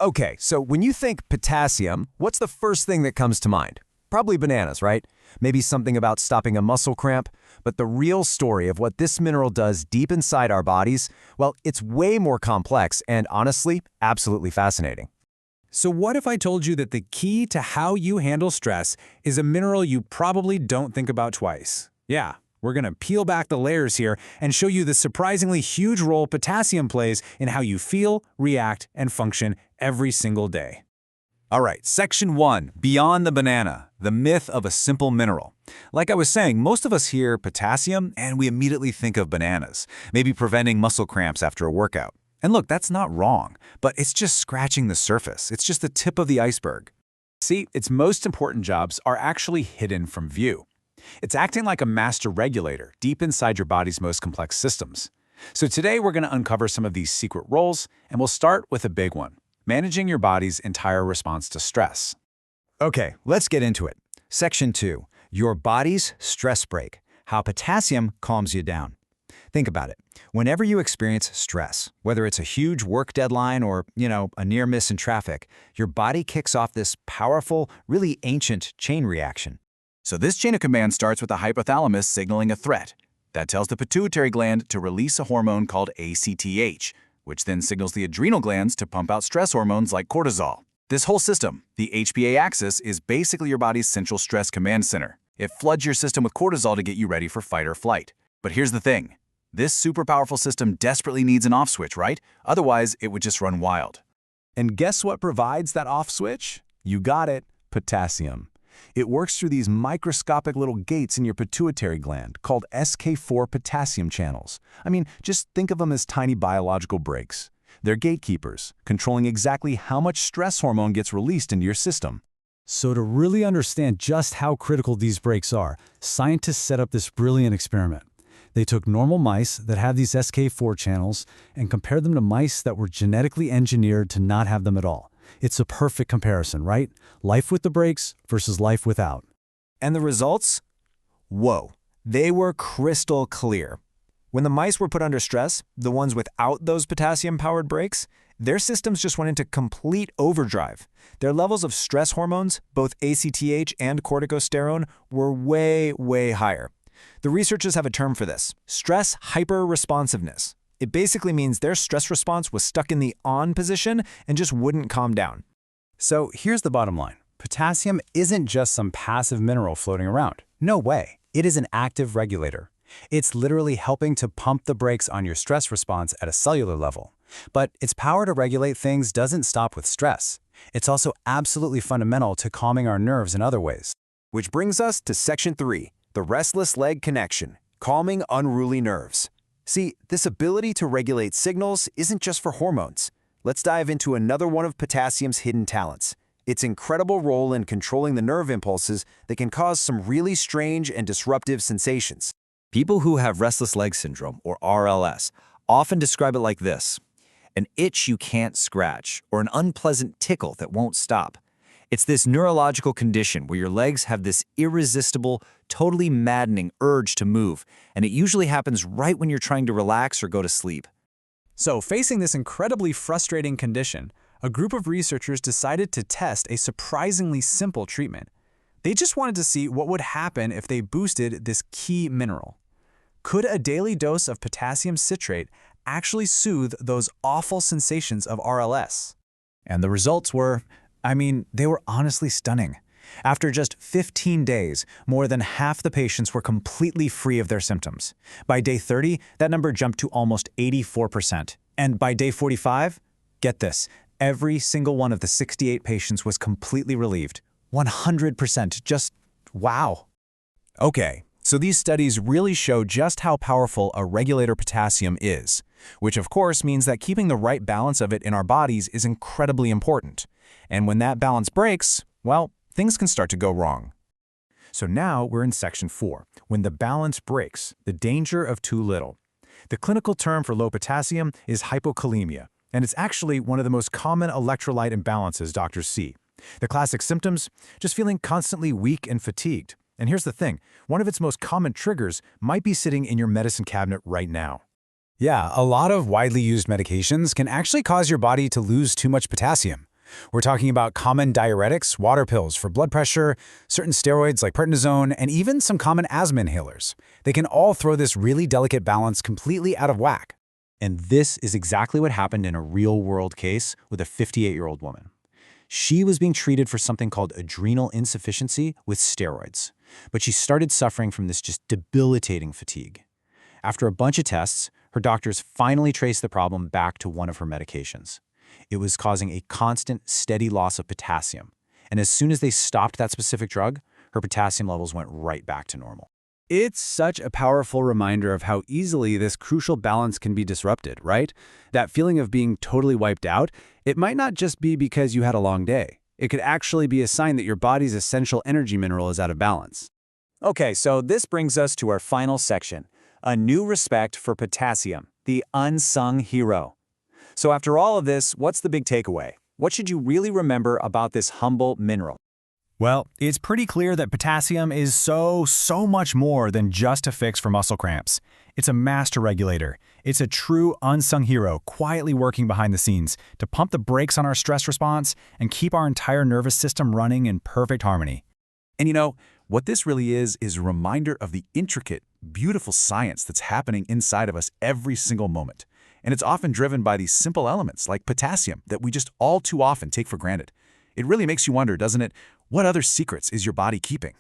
Okay, so when you think potassium, what's the first thing that comes to mind? Probably bananas, right? Maybe something about stopping a muscle cramp. But the real story of what this mineral does deep inside our bodies, well, it's way more complex and honestly, absolutely fascinating. So what if I told you that the key to how you handle stress is a mineral you probably don't think about twice? Yeah, we're going to peel back the layers here and show you the surprisingly huge role potassium plays in how you feel, react, and function every single day. All right, Section 1, Beyond the Banana, the myth of a simple mineral. Like I was saying, most of us hear potassium and we immediately think of bananas, maybe preventing muscle cramps after a workout. And look, that's not wrong, but it's just scratching the surface. It's just the tip of the iceberg. See, its most important jobs are actually hidden from view. It's acting like a master regulator deep inside your body's most complex systems. So today we're going to uncover some of these secret roles, and we'll start with a big one: managing your body's entire response to stress. Okay, let's get into it. Section 2, your body's stress brake, how potassium calms you down. Think about it. Whenever you experience stress, whether it's a huge work deadline or, a near miss in traffic, your body kicks off this powerful, really ancient chain reaction. So this chain of command starts with the hypothalamus signaling a threat. That tells the pituitary gland to release a hormone called ACTH, which then signals the adrenal glands to pump out stress hormones like cortisol. This whole system, the HPA axis, is basically your body's central stress command center. It floods your system with cortisol to get you ready for fight or flight. But here's the thing. This super powerful system desperately needs an off switch, right? Otherwise, it would just run wild. And guess what provides that off switch? You got it, potassium. It works through these microscopic little gates in your pituitary gland called SK4 potassium channels. I mean, just think of them as tiny biological brakes. They're gatekeepers, controlling exactly how much stress hormone gets released into your system. So to really understand just how critical these brakes are, scientists set up this brilliant experiment. They took normal mice that have these SK4 channels and compared them to mice that were genetically engineered to not have them at all. It's a perfect comparison, right? Life with the brakes versus life without. And the results? Whoa, they were crystal clear. When the mice were put under stress, the ones without those potassium-powered brakes, their systems just went into complete overdrive. Their levels of stress hormones, both ACTH and corticosterone, were way, way higher. The researchers have a term for this: stress hyperresponsiveness. It basically means their stress response was stuck in the on position and just wouldn't calm down. So here's the bottom line. Potassium isn't just some passive mineral floating around. No way. It is an active regulator. It's literally helping to pump the brakes on your stress response at a cellular level. But its power to regulate things doesn't stop with stress. It's also absolutely fundamental to calming our nerves in other ways. Which brings us to Section 3, the restless leg connection, calming unruly nerves. See, this ability to regulate signals isn't just for hormones. Let's dive into another one of potassium's hidden talents: its incredible role in controlling the nerve impulses that can cause some really strange and disruptive sensations. People who have restless leg syndrome, or RLS, often describe it like this: an itch you can't scratch, or an unpleasant tickle that won't stop. It's this neurological condition where your legs have this irresistible, totally maddening urge to move, and it usually happens right when you're trying to relax or go to sleep. So, facing this incredibly frustrating condition, a group of researchers decided to test a surprisingly simple treatment. They just wanted to see what would happen if they boosted this key mineral. Could a daily dose of potassium citrate actually soothe those awful sensations of RLS? And the results were, they were honestly stunning. After just 15 days, more than half the patients were completely free of their symptoms. By day 30, that number jumped to almost 84%. And by day 45, get this, every single one of the 68 patients was completely relieved. 100%, just wow. Okay, so these studies really show just how powerful a regulator potassium is, which of course means that keeping the right balance of it in our bodies is incredibly important. And when that balance breaks, well, things can start to go wrong. So now we're in Section 4, when the balance breaks, the danger of too little. The clinical term for low potassium is hypokalemia, and it's actually one of the most common electrolyte imbalances doctors see. The classic symptoms? Just feeling constantly weak and fatigued. And here's the thing, one of its most common triggers might be sitting in your medicine cabinet right now. Yeah, a lot of widely used medications can actually cause your body to lose too much potassium. We're talking about common diuretics, water pills for blood pressure, certain steroids like prednisone, and even some common asthma inhalers. They can all throw this really delicate balance completely out of whack. And this is exactly what happened in a real-world case with a 58-year-old woman. She was being treated for something called adrenal insufficiency with steroids, but she started suffering from this just debilitating fatigue. After a bunch of tests, her doctors finally traced the problem back to one of her medications. It was causing a constant, steady loss of potassium, and as soon as they stopped that specific drug, her potassium levels went right back to normal. It's such a powerful reminder of how easily this crucial balance can be disrupted, right? That feeling of being totally wiped out, it might not just be because you had a long day. It could actually be a sign that your body's essential energy mineral is out of balance. Okay, so this brings us to our final section, a new respect for potassium, the unsung hero. So after all of this, what's the big takeaway? What should you really remember about this humble mineral? Well, it's pretty clear that potassium is so much more than just a fix for muscle cramps. It's a master regulator. It's a true unsung hero, quietly working behind the scenes to pump the brakes on our stress response and keep our entire nervous system running in perfect harmony. And you know, what this really is a reminder of the intricate, beautiful science that's happening inside of us every single moment. And it's often driven by these simple elements like potassium that we just all too often take for granted. It really makes you wonder, doesn't it? What other secrets is your body keeping?